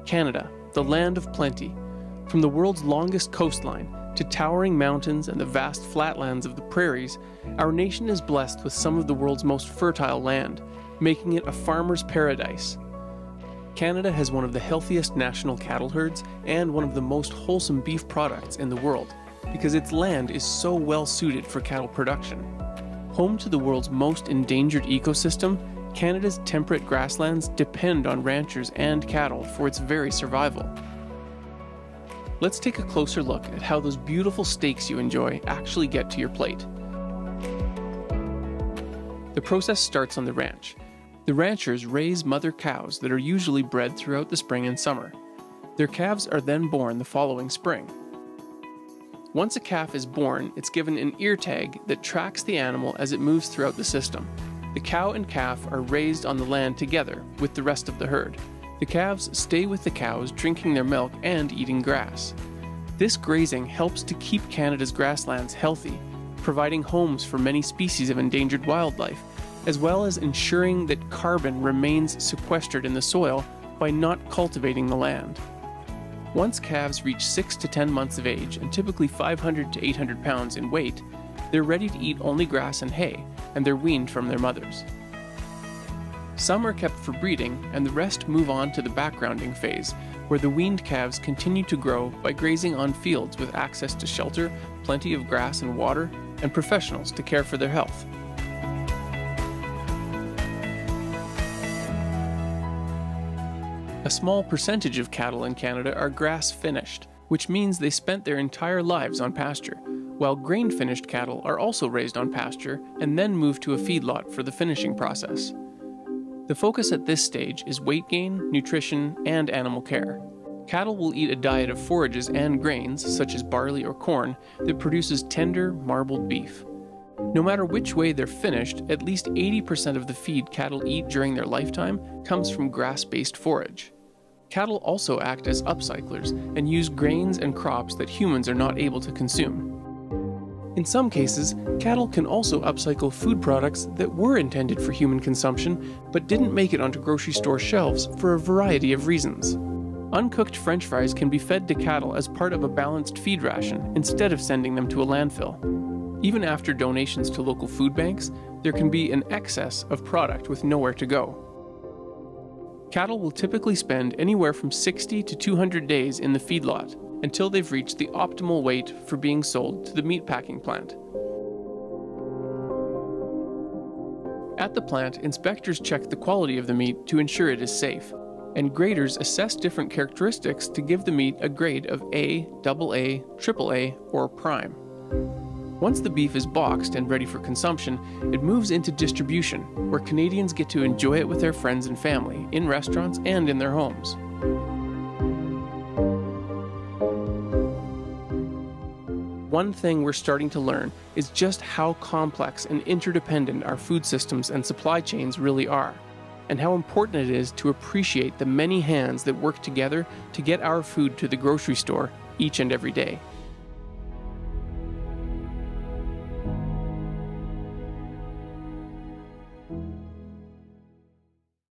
Canada, the land of plenty. From the world's longest coastline to towering mountains and the vast flatlands of the prairies, our nation is blessed with some of the world's most fertile land, making it a farmer's paradise. Canada has one of the healthiest national cattle herds and one of the most wholesome beef products in the world, because its land is so well suited for cattle production. Home to the world's most endangered ecosystem, Canada's temperate grasslands depend on ranchers and cattle for its very survival. Let's take a closer look at how those beautiful steaks you enjoy actually get to your plate. The process starts on the ranch. The ranchers raise mother cows that are usually bred throughout the spring and summer. Their calves are then born the following spring. Once a calf is born, it's given an ear tag that tracks the animal as it moves throughout the system. The cow and calf are raised on the land together with the rest of the herd. The calves stay with the cows, drinking their milk and eating grass. This grazing helps to keep Canada's grasslands healthy, providing homes for many species of endangered wildlife, as well as ensuring that carbon remains sequestered in the soil by not cultivating the land. Once calves reach 6 to 10 months of age and typically 500 to 800 pounds in weight, they're ready to eat only grass and hay, and they're weaned from their mothers. Some are kept for breeding, and the rest move on to the backgrounding phase, where the weaned calves continue to grow by grazing on fields with access to shelter, plenty of grass and water, and professionals to care for their health. A small percentage of cattle in Canada are grass-finished, which means they spent their entire lives on pasture, while grain-finished cattle are also raised on pasture and then moved to a feedlot for the finishing process. The focus at this stage is weight gain, nutrition, and animal care. Cattle will eat a diet of forages and grains, such as barley or corn, that produces tender, marbled beef. No matter which way they're finished, at least 80% of the feed cattle eat during their lifetime comes from grass-based forage. Cattle also act as upcyclers and use grains and crops that humans are not able to consume. In some cases, cattle can also upcycle food products that were intended for human consumption but didn't make it onto grocery store shelves for a variety of reasons. Uncooked French fries can be fed to cattle as part of a balanced feed ration instead of sending them to a landfill. Even after donations to local food banks, there can be an excess of product with nowhere to go. Cattle will typically spend anywhere from 60 to 200 days in the feedlot until they've reached the optimal weight for being sold to the meatpacking plant. At the plant, inspectors check the quality of the meat to ensure it is safe, and graders assess different characteristics to give the meat a grade of A, AA, AAA, or Prime. Once the beef is boxed and ready for consumption, it moves into distribution, where Canadians get to enjoy it with their friends and family, in restaurants and in their homes. One thing we're starting to learn is just how complex and interdependent our food systems and supply chains really are, and how important it is to appreciate the many hands that work together to get our food to the grocery store each and every day.